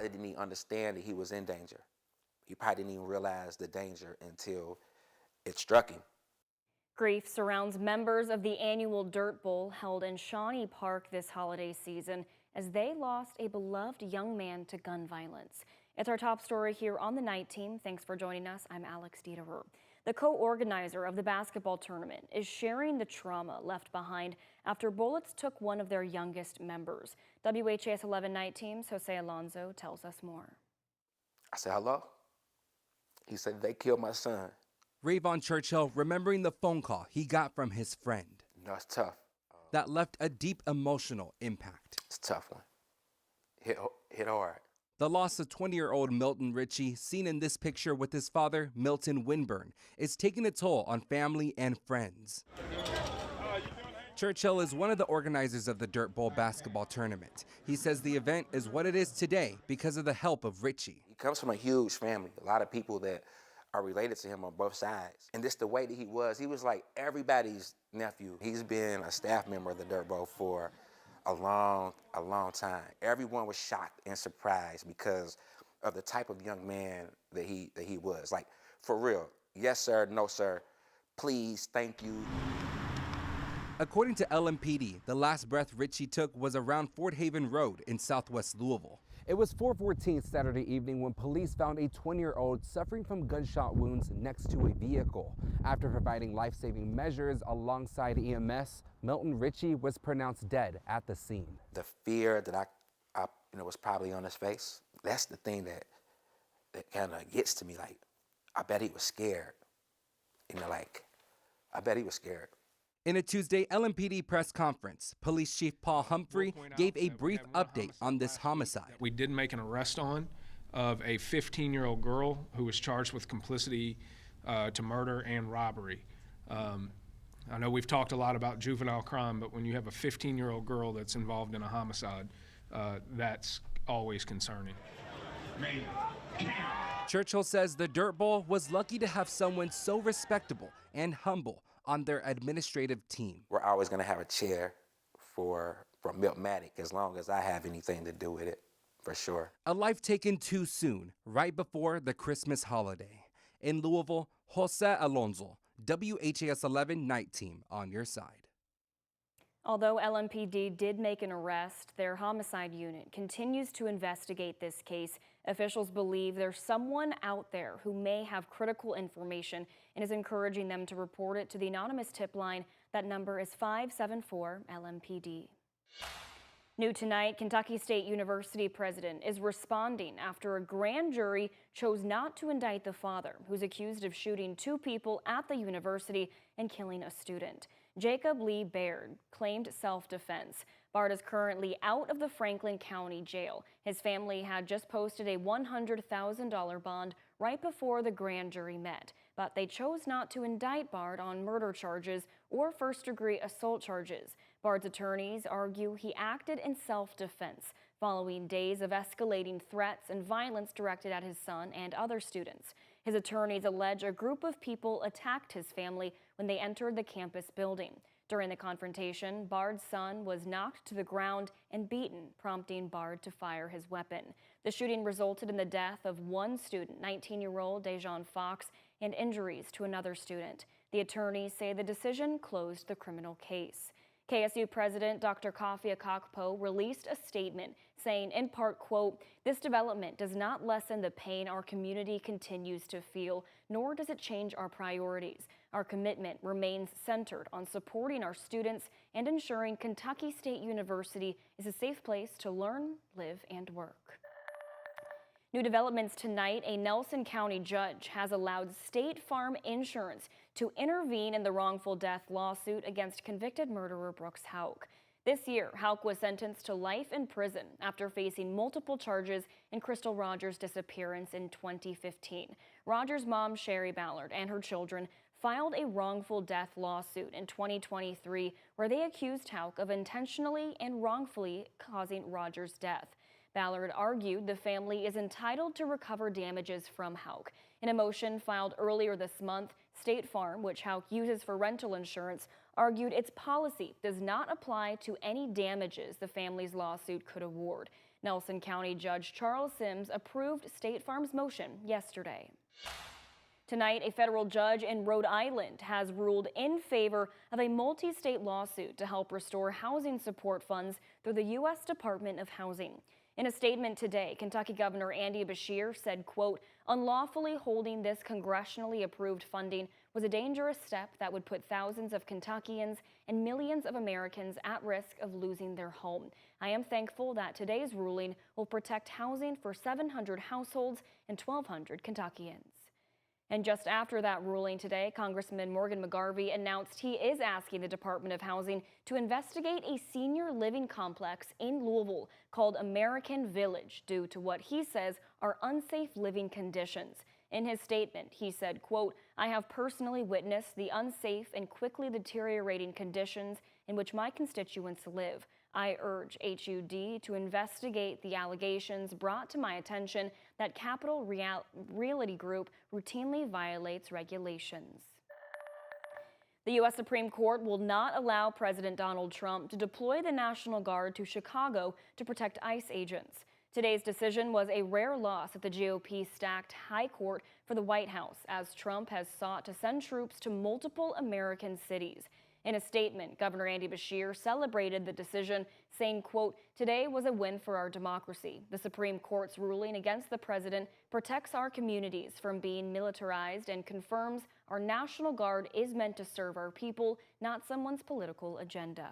probably didn't even understand that he was in danger. He probably didn't even realize the danger until it struck him. Grief surrounds members of the annual Dirt Bowl held in Shawnee Park this holiday season as they lost a beloved young man to gun violence. It's our top story here on the Night Team. Thanks for joining us. I'm Alex Dieterer. The co-organizer of the basketball tournament is sharing the trauma left behind after bullets took one of their youngest members. WHAS11 Night Team's Jose Alonso tells us more. I said, hello? He said, they killed my son. Rayvon Churchill remembering the phone call he got from his friend. No, it's tough. That left a deep emotional impact. It's a tough one. Hit hard. The loss of 20-year-old Milton Ritchie, seen in this picture with his father, Milton Winburn, is taking a toll on family and friends. Churchill is one of the organizers of the Dirt Bowl basketball tournament. He says the event is what it is today because of the help of Ritchie. He comes from a huge family, a lot of people that are related to him on both sides. And this the way that he was like everybody's nephew. He's been a staff member of the Dirt Bowl for a long time. Everyone was shocked and surprised because of the type of young man that he was. Like, for real, yes sir, no sir, please, thank you. According to LMPD, the last breath Ritchie took was around Fort Haven Road in southwest Louisville. It was 4:14 Saturday evening when police found a 20-year-old suffering from gunshot wounds next to a vehicle. After providing life-saving measures alongside EMS, Milton Ritchie was pronounced dead at the scene. The fear that I was probably on his face, that's the thing that kind of gets to me. Like, I bet he was scared. I bet he was scared. In a Tuesday LMPD press conference, Police Chief Paul Humphrey gave a brief update on this homicide. We did make an arrest of a 15-year-old girl who was charged with complicity to murder and robbery. I know we've talked a lot about juvenile crime, but when you have a 15-year-old girl that's involved in a homicide, that's always concerning. Churchill says the Dirt Bowl was lucky to have someone so respectable and humble on their administrative team. We're always going to have a chair for Miltmatic as long as I have anything to do with it, for sure. A life taken too soon, right before the Christmas holiday. In Louisville, Jose Alonso, WHAS11 Night Team on your side. Although LMPD did make an arrest, their homicide unit continues to investigate this case. Officials believe there's someone out there who may have critical information and is encouraging them to report it to the anonymous tip line. That number is 574-LMPD. New tonight, Kentucky State University president is responding after a grand jury chose not to indict the father, who's accused of shooting 2 people at the university and killing a student. Jacob Lee Baird claimed self-defense. Bard is currently out of the Franklin County Jail. His family had just posted a $100,000 bond right before the grand jury met, but they chose not to indict Bard on murder charges or first-degree assault charges. Bard's attorneys argue he acted in self-defense following days of escalating threats and violence directed at his son and other students. His attorneys allege a group of people attacked his family when they entered the campus building. During the confrontation, Bard's son was knocked to the ground and beaten, prompting Bard to fire his weapon. The shooting resulted in the death of one student, 19-year-old Dejon Fox, and injuries to another student. The attorneys say the decision closed the criminal case. KSU President Dr. Kafia Kakpo released a statement saying, in part, quote, "This development does not lessen the pain our community continues to feel, nor does it change our priorities. Our commitment remains centered on supporting our students and ensuring Kentucky State University is a safe place to learn, live, and work." New developments tonight, a Nelson County judge has allowed State Farm Insurance to intervene in the wrongful death lawsuit against convicted murderer Brooks Houck. This year, Houck was sentenced to life in prison after facing multiple charges in Crystal Rogers' disappearance in 2015. Rogers' mom, Sherry Ballard, and her children filed a wrongful death lawsuit in 2023 where they accused Houck of intentionally and wrongfully causing Rogers' death. Ballard argued the family is entitled to recover damages from Houck. In a motion filed earlier this month, State Farm, which Houck uses for rental insurance, argued its policy does not apply to any damages the family's lawsuit could award. Nelson County Judge Charles Sims approved State Farm's motion yesterday. Tonight, a federal judge in Rhode Island has ruled in favor of a multi-state lawsuit to help restore housing support funds through the U.S. Department of Housing. In a statement today, Kentucky Governor Andy Beshear said, quote, unlawfully holding this congressionally approved funding was a dangerous step that would put thousands of Kentuckians and millions of Americans at risk of losing their home. I am thankful that today's ruling will protect housing for 700 households and 1,200 Kentuckians. And just after that ruling today, Congressman Morgan McGarvey announced he is asking the Department of Housing to investigate a senior living complex in Louisville called American Village due to what he says are unsafe living conditions. In his statement, he said, quote, I have personally witnessed the unsafe and quickly deteriorating conditions in which my constituents live. I urge HUD to investigate the allegations brought to my attention that Capital Realty Group routinely violates regulations. The U.S. Supreme Court will not allow President Donald Trump to deploy the National Guard to Chicago to protect ICE agents. Today's decision was a rare loss at the GOP-stacked High Court for the White House, as Trump has sought to send troops to multiple American cities. In a statement, Governor Andy Beshear celebrated the decision, saying, quote, today was a win for our democracy. The Supreme Court's ruling against the president protects our communities from being militarized and confirms our National Guard is meant to serve our people, not someone's political agenda.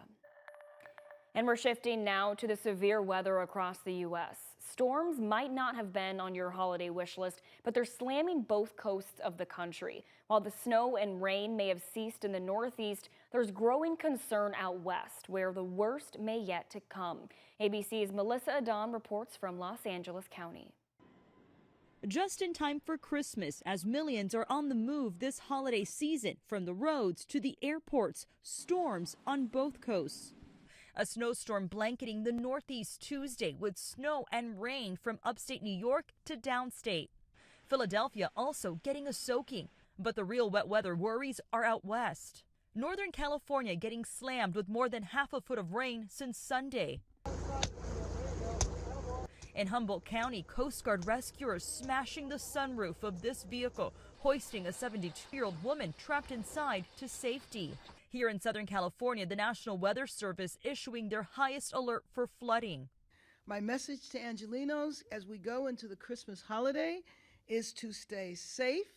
And we're shifting now to the severe weather across the U.S. Storms might not have been on your holiday wish list, but they're slamming both coasts of the country. While the snow and rain may have ceased in the Northeast, there's growing concern out west, where the worst may yet to come. ABC's Melissa Adon reports from Los Angeles County. Just in time for Christmas, as millions are on the move this holiday season, from the roads to the airports, storms on both coasts. A snowstorm blanketing the Northeast Tuesday with snow and rain from upstate New York to downstate. Philadelphia also getting a soaking, but the real wet weather worries are out west. Northern California getting slammed with more than half a foot of rain since Sunday. In Humboldt County, Coast Guard rescuers smashing the sunroof of this vehicle, hoisting a 72-year-old woman trapped inside to safety. Here in Southern California, the National Weather Service issuing their highest alert for flooding. My message to Angelinos as we go into the Christmas holiday is to stay safe,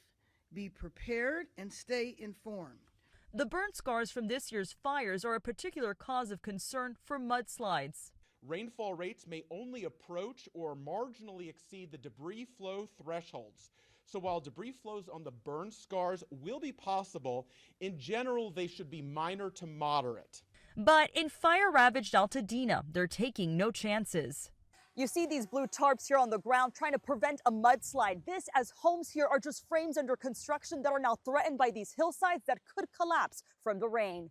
be prepared, and stay informed. The burn scars from this year's fires are a particular cause of concern for mudslides. Rainfall rates may only approach or marginally exceed the debris flow thresholds. So while debris flows on the burn scars will be possible, in general, they should be minor to moderate. But in fire-ravaged Altadena, they're taking no chances. You see these blue tarps here on the ground trying to prevent a mudslide. This as homes here are just frames under construction that are now threatened by these hillsides that could collapse from the rain.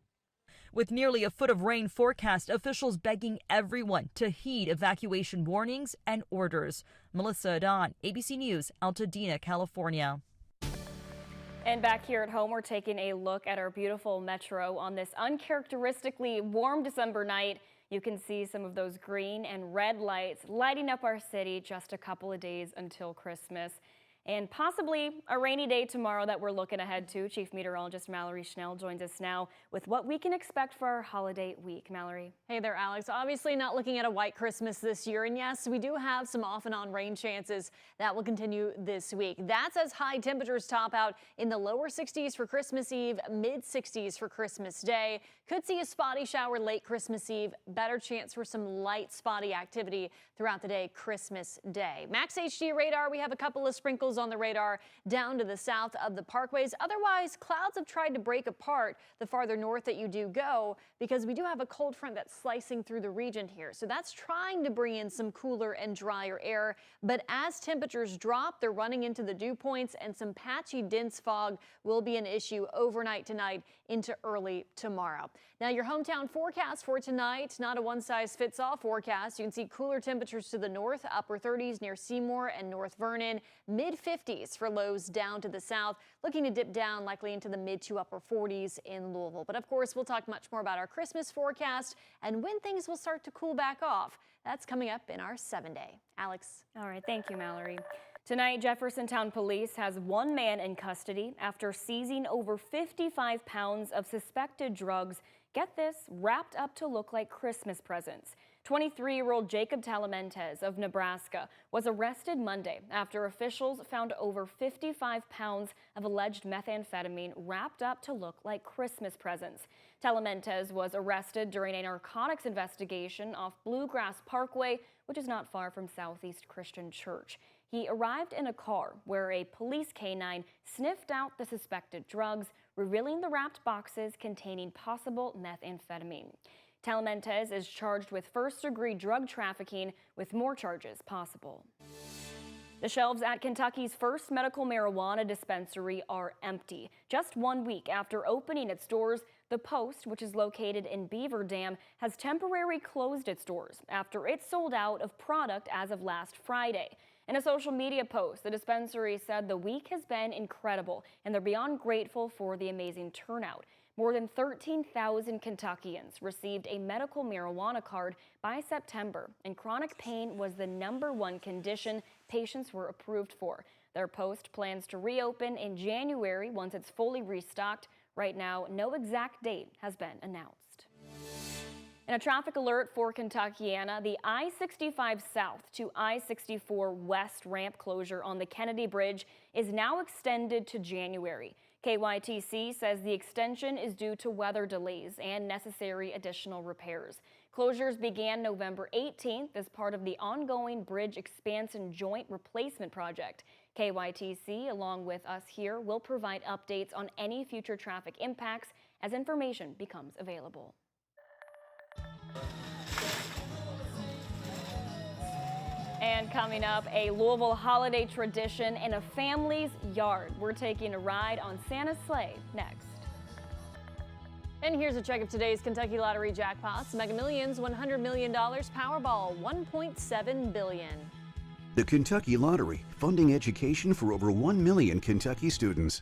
With nearly a foot of rain forecast, officials begging everyone to heed evacuation warnings and orders. Melissa Adon, ABC News, Altadena, California. And back here at home, we're taking a look at our beautiful metro on this uncharacteristically warm December night. You can see some of those green and red lights lighting up our city just a couple of days until Christmas. And possibly a rainy day tomorrow that we're looking ahead to. Chief Meteorologist Mallory Schnell joins us now with what we can expect for our holiday week. Mallory. Hey there, Alex. Obviously not looking at a white Christmas this year. And yes, we do have some off and on rain chances that will continue this week. That's as high temperatures top out in the lower 60s for Christmas Eve, mid 60s for Christmas Day. Could see a spotty shower late Christmas Eve. Better chance for some light spotty activity throughout the day Christmas Day. Max HD radar, we have a couple of sprinkles on the radar down to the south of the parkways. Otherwise, clouds have tried to break apart the farther north that you do go because we do have a cold front that's slicing through the region here. So that's trying to bring in some cooler and drier air. But as temperatures drop, they're running into the dew points and some patchy dense fog will be an issue overnight tonight into early tomorrow. Now your hometown forecast for tonight, not a one-size-fits-all forecast. You can see cooler temperatures to the north, upper 30s near Seymour and North Vernon, mid 50s for lows down to the south, looking to dip down likely into the mid to upper 40s in Louisville. But of course, we'll talk much more about our Christmas forecast and when things will start to cool back off. That's coming up in our 7-day. Alex. All right, thank you, Mallory. Tonight, Jeffersontown Police has one man in custody after seizing over 55 pounds of suspected drugs, get this, wrapped up to look like Christmas presents. 23-year-old Jacob Talamentes of Nebraska was arrested Monday after officials found over 55 pounds of alleged methamphetamine wrapped up to look like Christmas presents. Talamentes was arrested during a narcotics investigation off Bluegrass Parkway, which is not far from Southeast Christian Church. He arrived in a car where a police canine sniffed out the suspected drugs, revealing the wrapped boxes containing possible methamphetamine. Talamentes is charged with first-degree drug trafficking, with more charges possible. The shelves at Kentucky's first medical marijuana dispensary are empty. Just 1 week after opening its doors, the Post, which is located in Beaver Dam, has temporarily closed its doors after it sold out of product as of last Friday. In a social media post, the dispensary said the week has been incredible and they're beyond grateful for the amazing turnout. More than 13,000 Kentuckians received a medical marijuana card by September, and chronic pain was the #1 condition patients were approved for. Their Post plans to reopen in January once it's fully restocked. Right now, no exact date has been announced. In a traffic alert for Kentuckiana, the I-65 South to I-64 West ramp closure on the Kennedy Bridge is now extended to January. KYTC says the extension is due to weather delays and necessary additional repairs. Closures began November 18th as part of the ongoing bridge expansion joint replacement project. KYTC, along with us here, will provide updates on any future traffic impacts as information becomes available. And coming up, a Louisville holiday tradition in a family's yard. We're taking a ride on Santa's sleigh next. And here's a check of today's Kentucky Lottery jackpots. Mega Millions, $100 million. Powerball, $1.7 billion. The Kentucky Lottery, funding education for over 1 million Kentucky students.